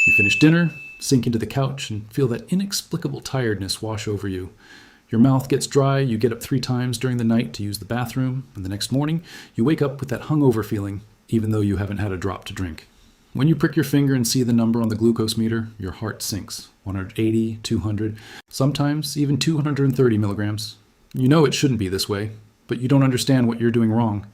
You finish dinner, sink into the couch, and feel that inexplicable tiredness wash over you. Your mouth gets dry, you get up 3 times during the night to use the bathroom, and the next morning, you wake up with that hungover feeling, even though you haven't had a drop to drink. When you prick your finger and see the number on the glucose meter, your heart sinks. 180, 200, sometimes even 230 milligrams. You know it shouldn't be this way, but you don't understand what you're doing wrong.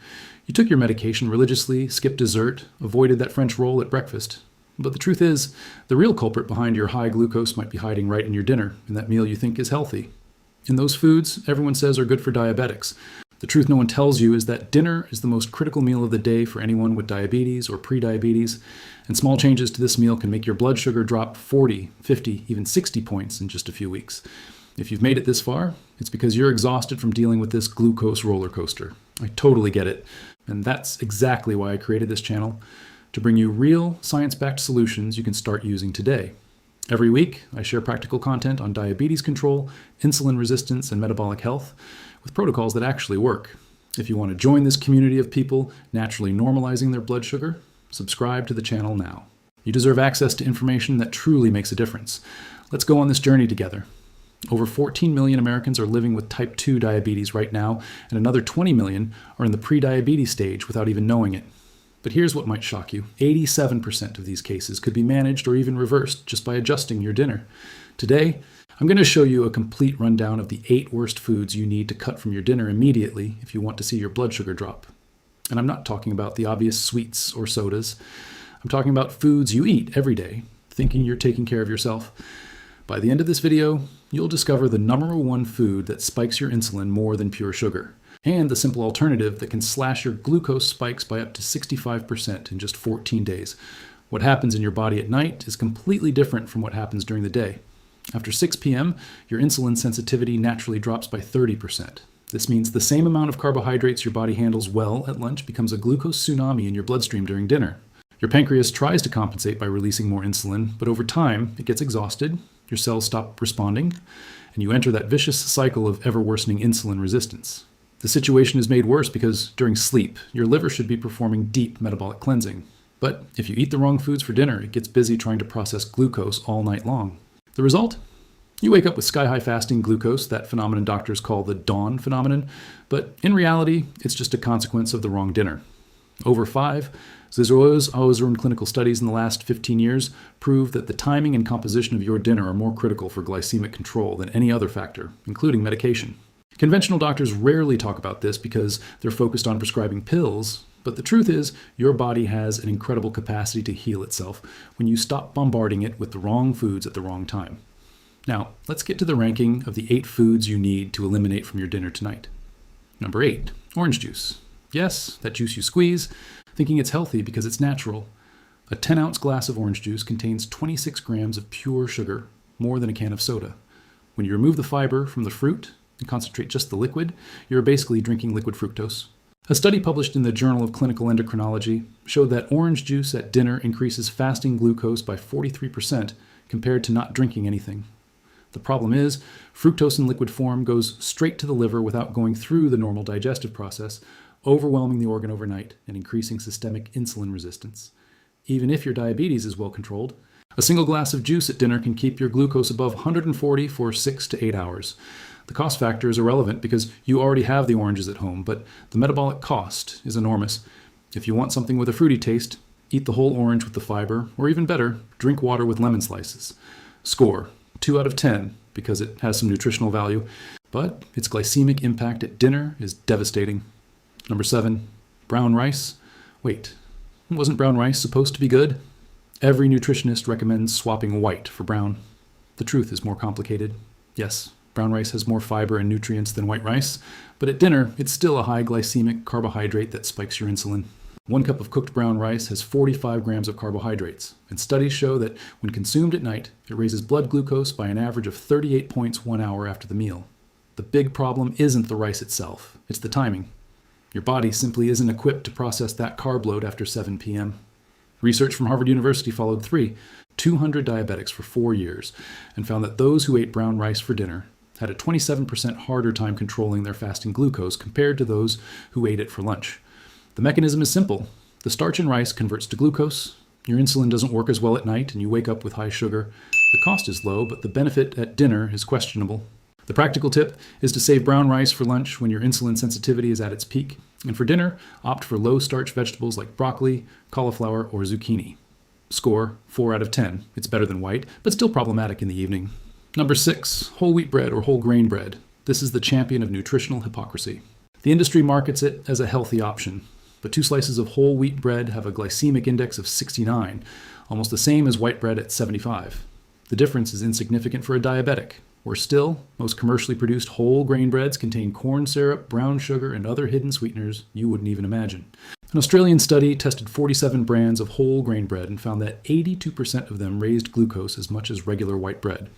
You took your medication religiously, skipped dessert, avoided that French roll at breakfast. But the truth is, the real culprit behind your high glucose might be hiding right in your dinner, in that meal you think is healthy. In those foods, everyone says are good for diabetics. The truth no one tells you is that dinner is the most critical meal of the day for anyone with diabetes or prediabetes, and small changes to this meal can make your blood sugar drop 40, 50, even 60 points in just a few weeks. If you've made it this far, it's because you're exhausted from dealing with this glucose roller coaster. I totally get it, and that's exactly why I created this channel, to bring you real, science-backed solutions you can start using today. Every week, I share practical content on diabetes control, insulin resistance, and metabolic health, with protocols that actually work. If you want to join this community of people naturally normalizing their blood sugar, subscribe to the channel now. You deserve access to information that truly makes a difference. Let's go on this journey together. Over 14 million Americans are living with type 2 diabetes right now, and another 20 million are in the pre-diabetes stage without even knowing it. But here's what might shock you. 87% of these cases could be managed or even reversed just by adjusting your dinner. Today, I'm going to show you a complete rundown of the 8 worst foods you need to cut from your dinner immediately if you want to see your blood sugar drop. And I'm not talking about the obvious sweets or sodas. I'm talking about foods you eat every day, thinking you're taking care of yourself. By the end of this video, you'll discover the number 1 food that spikes your insulin more than pure sugar, and the simple alternative that can slash your glucose spikes by up to 65% in just 14 days. What happens in your body at night is completely different from what happens during the day. After 6 p.m., your insulin sensitivity naturally drops by 30%. This means the same amount of carbohydrates your body handles well at lunch becomes a glucose tsunami in your bloodstream during dinner. Your pancreas tries to compensate by releasing more insulin, but over time, it gets exhausted, your cells stop responding, and you enter that vicious cycle of ever-worsening insulin resistance. The situation is made worse because during sleep, your liver should be performing deep metabolic cleansing. But if you eat the wrong foods for dinner, it gets busy trying to process glucose all night long. The result? You wake up with sky-high fasting glucose, that phenomenon doctors call the dawn phenomenon, but in reality, it's just a consequence of the wrong dinner. Over 5 Zizroas-Ozern clinical studies in the last 15 years prove that the timing and composition of your dinner are more critical for glycemic control than any other factor, including medication. Conventional doctors rarely talk about this because they're focused on prescribing pills, but the truth is your body has an incredible capacity to heal itself when you stop bombarding it with the wrong foods at the wrong time. Now, let's get to the ranking of the 8 foods you need to eliminate from your dinner tonight. Number 8, orange juice. Yes, that juice you squeeze, thinking it's healthy because it's natural. A 10-ounce glass of orange juice contains 26 grams of pure sugar, more than a can of soda. When you remove the fiber from the fruit and concentrate just the liquid, you're basically drinking liquid fructose. A study published in the Journal of Clinical Endocrinology showed that orange juice at dinner increases fasting glucose by 43% compared to not drinking anything. The problem is, fructose in liquid form goes straight to the liver without going through the normal digestive process, overwhelming the organ overnight and increasing systemic insulin resistance. Even if your diabetes is well controlled, a single glass of juice at dinner can keep your glucose above 140 for 6 to 8 hours. The cost factor is irrelevant because you already have the oranges at home, but the metabolic cost is enormous. If you want something with a fruity taste, eat the whole orange with the fiber, or even better, drink water with lemon slices. Score 2 out of 10 because it has some nutritional value, but its glycemic impact at dinner is devastating. Number 7, brown rice. Wait, wasn't brown rice supposed to be good? Every nutritionist recommends swapping white for brown. The truth is more complicated. Yes, brown rice has more fiber and nutrients than white rice, but at dinner, it's still a high glycemic carbohydrate that spikes your insulin. 1 cup of cooked brown rice has 45 grams of carbohydrates, and studies show that when consumed at night, it raises blood glucose by an average of 38 points 1 hour after the meal. The big problem isn't the rice itself, it's the timing. Your body simply isn't equipped to process that carb load after 7 p.m. Research from Harvard University followed 200 diabetics for 4 years and found that those who ate brown rice for dinner had a 27% harder time controlling their fasting glucose compared to those who ate it for lunch. The mechanism is simple. The starch in rice converts to glucose, Your insulin doesn't work as well at night and you wake up with high sugar. The cost is low, but the benefit at dinner is questionable. The practical tip is to save brown rice for lunch when your insulin sensitivity is at its peak. And for dinner, opt for low-starch vegetables like broccoli, cauliflower, or zucchini. Score 4 out of 10. It's better than white, but still problematic in the evening. Number 6, whole wheat bread or whole grain bread. This is the champion of nutritional hypocrisy. The industry markets it as a healthy option, but 2 slices of whole wheat bread have a glycemic index of 69, almost the same as white bread at 75. The difference is insignificant for a diabetic. Worse still, most commercially produced whole grain breads contain corn syrup, brown sugar, and other hidden sweeteners you wouldn't even imagine. An Australian study tested 47 brands of whole grain bread and found that 82% of them raised glucose as much as regular white bread.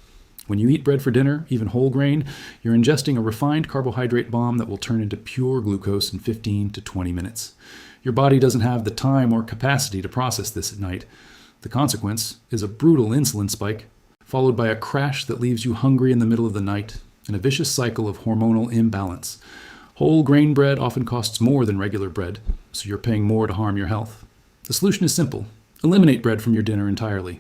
When you eat bread for dinner, even whole grain, you're ingesting a refined carbohydrate bomb that will turn into pure glucose in 15 to 20 minutes. Your body doesn't have the time or capacity to process this at night. The consequence is a brutal insulin spike, followed by a crash that leaves you hungry in the middle of the night, and a vicious cycle of hormonal imbalance. Whole grain bread often costs more than regular bread, so you're paying more to harm your health. The solution is simple. Eliminate bread from your dinner entirely.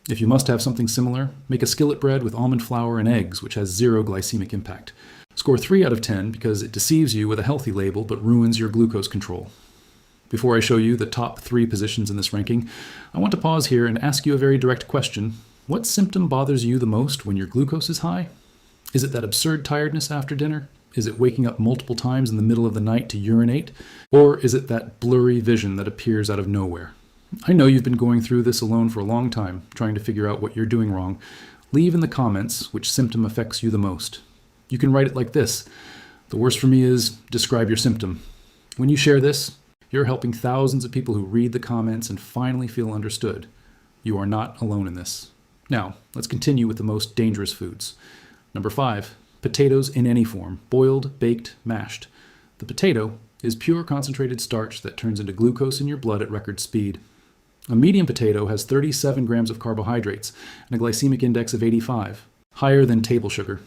If you must have something similar, make a skillet bread with almond flour and eggs, which has 0 glycemic impact. Score 3 out of 10 because it deceives you with a healthy label but ruins your glucose control. Before I show you the top 3 positions in this ranking, I want to pause here and ask you a very direct question. What symptom bothers you the most when your glucose is high? Is it that absurd tiredness after dinner? Is it waking up multiple times in the middle of the night to urinate? Or is it that blurry vision that appears out of nowhere? I know you've been going through this alone for a long time, trying to figure out what you're doing wrong. Leave in the comments which symptom affects you the most. You can write it like this. The worst for me is describe your symptom. When you share this, you're helping thousands of people who read the comments and finally feel understood. You are not alone in this. Now, let's continue with the most dangerous foods. Number 5, potatoes in any form, boiled, baked, mashed. The potato is pure concentrated starch that turns into glucose in your blood at record speed. A medium potato has 37 grams of carbohydrates and a glycemic index of 85, higher than table sugar.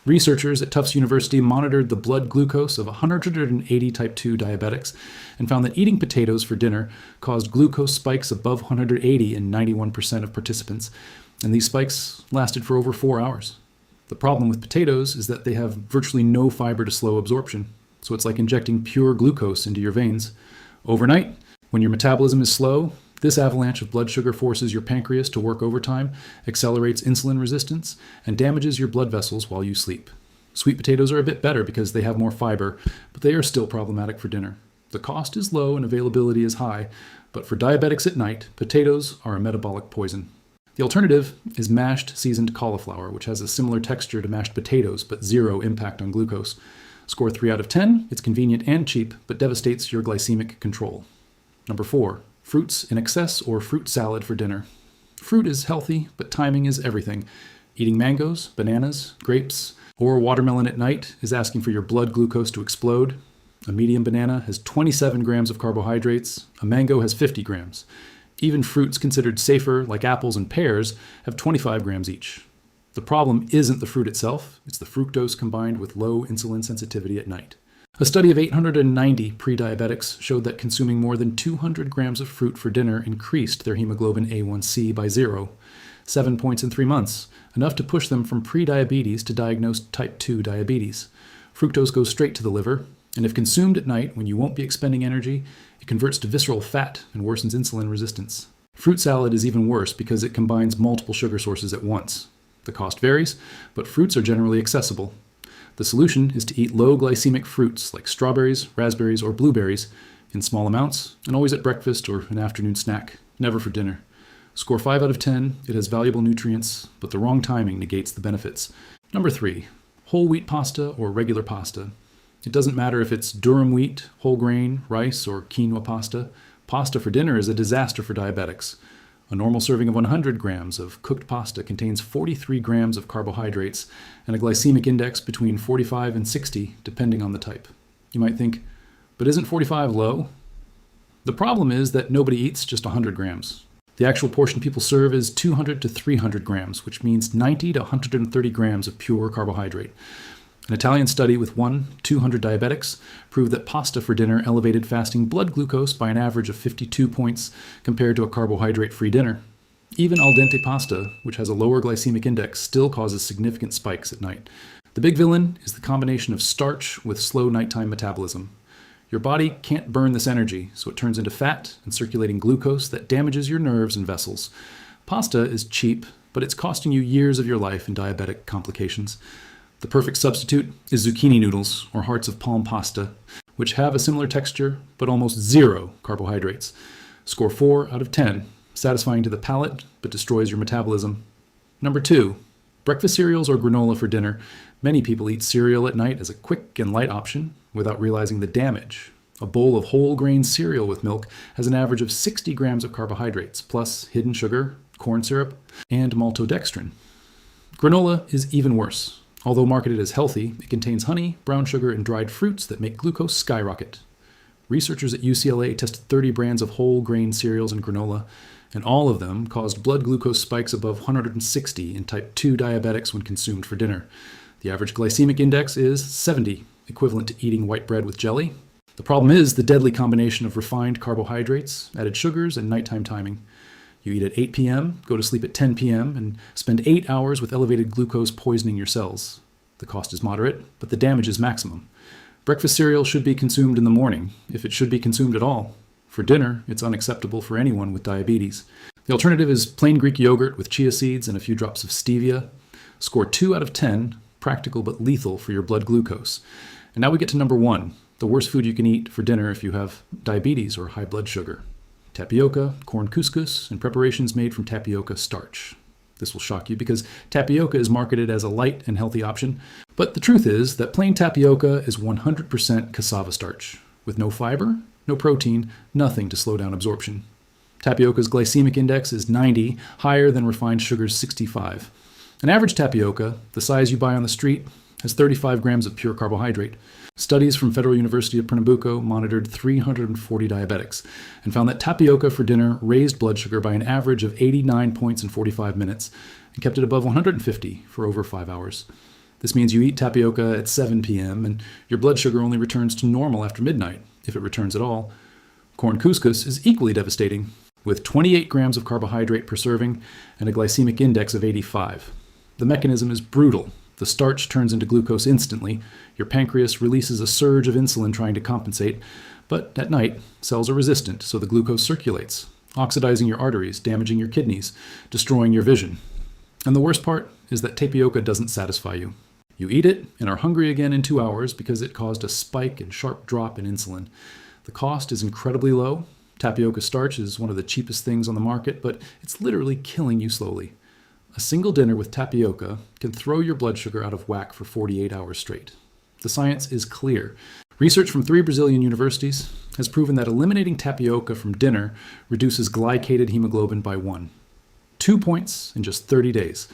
Researchers at Tufts University monitored the blood glucose of 180 type 2 diabetics and found that eating potatoes for dinner caused glucose spikes above 180 in 91% of participants, and these spikes lasted for over 4 hours. The problem with potatoes is that they have virtually no fiber to slow absorption, so it's like injecting pure glucose into your veins. Overnight, when your metabolism is slow, this avalanche of blood sugar forces your pancreas to work overtime, accelerates insulin resistance, and damages your blood vessels while you sleep. Sweet potatoes are a bit better because they have more fiber, but they are still problematic for dinner. The cost is low and availability is high, but for diabetics at night, potatoes are a metabolic poison. The alternative is mashed seasoned cauliflower, which has a similar texture to mashed potatoes, but 0 impact on glucose. Score 3 out of 10, it's convenient and cheap, but devastates your glycemic control. Number 4, fruits in excess or fruit salad for dinner. Fruit is healthy, but timing is everything. Eating mangoes, bananas, grapes, or watermelon at night is asking for your blood glucose to explode. A medium banana has 27 grams of carbohydrates. A mango has 50 grams. Even fruits considered safer, like apples and pears, have 25 grams each. The problem isn't the fruit itself, it's the fructose combined with low insulin sensitivity at night. A study of 890 pre-diabetics showed that consuming more than 200 grams of fruit for dinner increased their hemoglobin A1C by 7 points in 3 months, enough to push them from pre-diabetes to diagnosed type 2 diabetes. Fructose goes straight to the liver, and if consumed at night when you won't be expending energy, it converts to visceral fat and worsens insulin resistance. Fruit salad is even worse because it combines multiple sugar sources at once. The cost varies, but fruits are generally accessible. The solution is to eat low glycemic fruits like strawberries, raspberries, or blueberries in small amounts and always at breakfast or an afternoon snack, never for dinner. Score 5 out of 10, it has valuable nutrients, but the wrong timing negates the benefits. Number 3, whole wheat pasta or regular pasta. It doesn't matter if it's durum wheat, whole grain, rice, or quinoa pasta. Pasta for dinner is a disaster for diabetics. A normal serving of 100 grams of cooked pasta contains 43 grams of carbohydrates and a glycemic index between 45 and 60, depending on the type. You might think, but isn't 45 low? The problem is that nobody eats just 100 grams. The actual portion people serve is 200 to 300 grams, which means 90 to 130 grams of pure carbohydrate. An Italian study with 200 diabetics proved that pasta for dinner elevated fasting blood glucose by an average of 52 points compared to a carbohydrate-free dinner. Even al dente pasta, which has a lower glycemic index, still causes significant spikes at night. The big villain is the combination of starch with slow nighttime metabolism. Your body can't burn this energy, so it turns into fat and circulating glucose that damages your nerves and vessels. Pasta is cheap, but it's costing you years of your life in diabetic complications. The perfect substitute is zucchini noodles, or hearts of palm pasta, which have a similar texture but almost zero carbohydrates. Score 4 out of 10, satisfying to the palate but destroys your metabolism. Number 2, breakfast cereals or granola for dinner. Many people eat cereal at night as a quick and light option without realizing the damage. A bowl of whole grain cereal with milk has an average of 60 grams of carbohydrates, plus hidden sugar, corn syrup, and maltodextrin. Granola is even worse. Although marketed as healthy, it contains honey, brown sugar, and dried fruits that make glucose skyrocket. Researchers at UCLA tested 30 brands of whole grain cereals and granola, and all of them caused blood glucose spikes above 160 in type 2 diabetics when consumed for dinner. The average glycemic index is 70, equivalent to eating white bread with jelly. The problem is the deadly combination of refined carbohydrates, added sugars, and nighttime timing. You eat at 8 p.m., go to sleep at 10 p.m., and spend 8 hours with elevated glucose poisoning your cells. The cost is moderate, but the damage is maximum. Breakfast cereal should be consumed in the morning, if it should be consumed at all. For dinner, it's unacceptable for anyone with diabetes. The alternative is plain Greek yogurt with chia seeds and a few drops of stevia. Score 2 out of 10, practical but lethal for your blood glucose. And now we get to number 1, the worst food you can eat for dinner if you have diabetes or high blood sugar. Tapioca, corn couscous, and preparations made from tapioca starch. This will shock you because tapioca is marketed as a light and healthy option, but the truth is that plain tapioca is 100% cassava starch, with no fiber, no protein, nothing to slow down absorption. Tapioca's glycemic index is 90, higher than refined sugar's 65. An average tapioca, the size you buy on the street, has 35 grams of pure carbohydrate. Studies from Federal University of Pernambuco monitored 340 diabetics and found that tapioca for dinner raised blood sugar by an average of 89 points in 45 minutes and kept it above 150 for over 5 hours. This means you eat tapioca at 7 p.m. and your blood sugar only returns to normal after midnight, if it returns at all. Corn couscous is equally devastating, with 28 grams of carbohydrate per serving and a glycemic index of 85. The mechanism is brutal. The starch turns into glucose instantly. Your pancreas releases a surge of insulin trying to compensate, but at night, cells are resistant, so the glucose circulates, oxidizing your arteries, damaging your kidneys, destroying your vision. And the worst part is that tapioca doesn't satisfy you. You eat it and are hungry again in 2 hours because it caused a spike and sharp drop in insulin. The cost is incredibly low. Tapioca starch is one of the cheapest things on the market, but it's literally killing you slowly. A single dinner with tapioca can throw your blood sugar out of whack for 48 hours straight. The science is clear. Research from 3 Brazilian universities has proven that eliminating tapioca from dinner reduces glycated hemoglobin by 1. 2 points in just 30 days.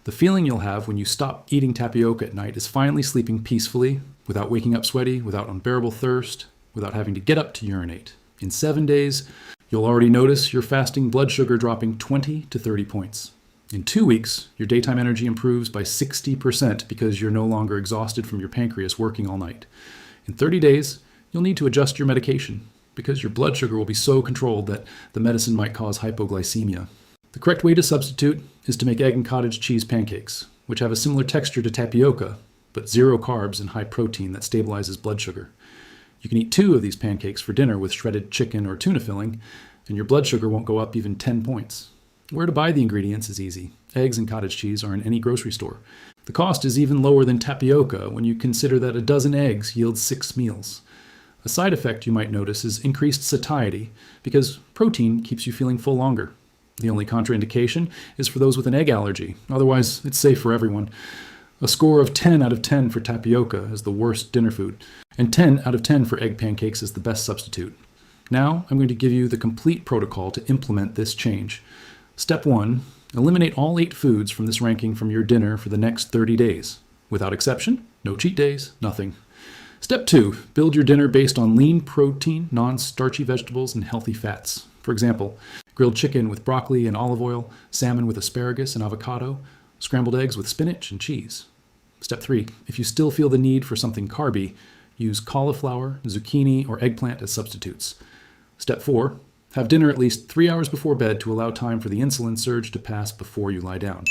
The feeling you'll have when you stop eating tapioca at night is finally sleeping peacefully, without waking up sweaty, without unbearable thirst, without having to get up to urinate. In 7 days, you'll already notice your fasting blood sugar dropping 20 to 30 points. In 2 weeks, your daytime energy improves by 60% because you're no longer exhausted from your pancreas working all night. In 30 days, you'll need to adjust your medication because your blood sugar will be so controlled that the medicine might cause hypoglycemia. The correct way to substitute is to make egg and cottage cheese pancakes, which have a similar texture to tapioca, but 0 carbs and high protein that stabilizes blood sugar. You can eat 2 of these pancakes for dinner with shredded chicken or tuna filling, and your blood sugar won't go up even 10 points. Where to buy the ingredients is easy. Eggs and cottage cheese are in any grocery store. The cost is even lower than tapioca when you consider that a dozen eggs yields 6 meals. A side effect you might notice is increased satiety because protein keeps you feeling full longer. The only contraindication is for those with an egg allergy. Otherwise, it's safe for everyone. A score of 10 out of 10 for tapioca is the worst dinner food, and 10 out of 10 for egg pancakes is the best substitute. Now, I'm going to give you the complete protocol to implement this change. Step 1, eliminate all 8 foods from this ranking from your dinner for the next 30 days. Without exception, no cheat days, nothing. Step 2, build your dinner based on lean protein, non-starchy vegetables, and healthy fats. For example, grilled chicken with broccoli and olive oil, salmon with asparagus and avocado, scrambled eggs with spinach and cheese. Step 3. If you still feel the need for something carby, use cauliflower, zucchini, or eggplant as substitutes. Step 4. Have dinner at least 3 hours before bed to allow time for the insulin surge to pass before you lie down.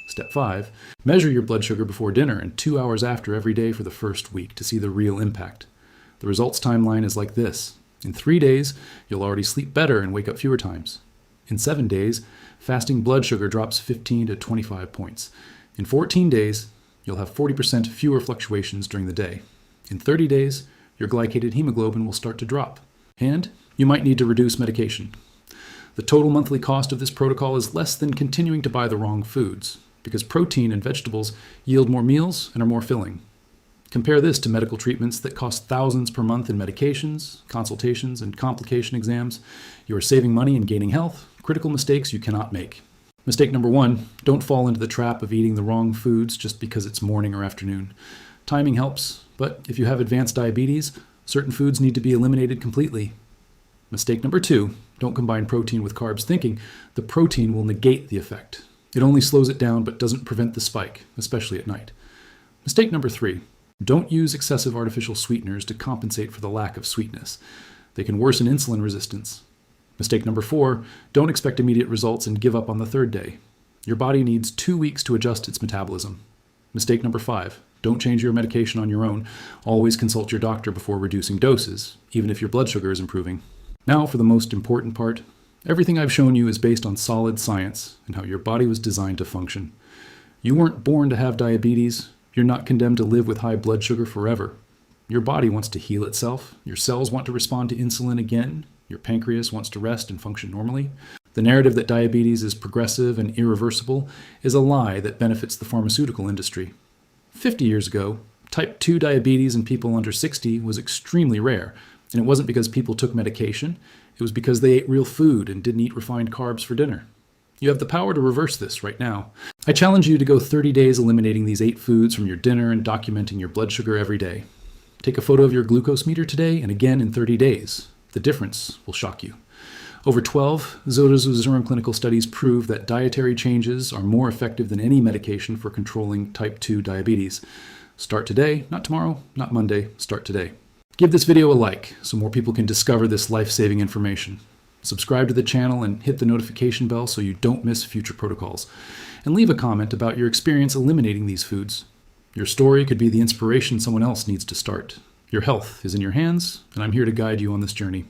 Step 5. Measure your blood sugar before dinner and 2 hours after every day for the first week to see the real impact. The results timeline is like this. In 3 days, you'll already sleep better and wake up fewer times. In 7 days, fasting blood sugar drops 15 to 25 points. In 14 days, you'll have 40% fewer fluctuations during the day. In 30 days, your glycated hemoglobin will start to drop. And you might need to reduce medication. The total monthly cost of this protocol is less than continuing to buy the wrong foods, because protein and vegetables yield more meals and are more filling. Compare this to medical treatments that cost thousands per month in medications, consultations, and complication exams. You are saving money and gaining health, critical mistakes you cannot make. Mistake number 1, don't fall into the trap of eating the wrong foods just because it's morning or afternoon. Timing helps, but if you have advanced diabetes, certain foods need to be eliminated completely. Mistake number 2, don't combine protein with carbs thinking the protein will negate the effect. It only slows it down but doesn't prevent the spike, especially at night. Mistake number 3, don't use excessive artificial sweeteners to compensate for the lack of sweetness. They can worsen insulin resistance. Mistake number 4, don't expect immediate results and give up on the 3rd day. Your body needs 2 weeks to adjust its metabolism. Mistake number 5, don't change your medication on your own. Always consult your doctor before reducing doses, even if your blood sugar is improving. Now for the most important part. Everything I've shown you is based on solid science and how your body was designed to function. You weren't born to have diabetes. You're not condemned to live with high blood sugar forever. Your body wants to heal itself. Your cells want to respond to insulin again. Your pancreas wants to rest and function normally. The narrative that diabetes is progressive and irreversible is a lie that benefits the pharmaceutical industry. 50 years ago, type 2 diabetes in people under 60 was extremely rare, and it wasn't because people took medication. It was because they ate real food and didn't eat refined carbs for dinner. You have the power to reverse this right now. I challenge you to go 30 days eliminating these 8 foods from your dinner and documenting your blood sugar every day. Take a photo of your glucose meter today and again in 30 days. The difference will shock you. Over 12 Zoetis clinical studies prove that dietary changes are more effective than any medication for controlling type 2 diabetes. Start today, not tomorrow, not Monday. Start today. Give this video a like so more people can discover this life-saving information. Subscribe to the channel and hit the notification bell so you don't miss future protocols. And leave a comment about your experience eliminating these foods. Your story could be the inspiration someone else needs to start. Your health is in your hands, and I'm here to guide you on this journey.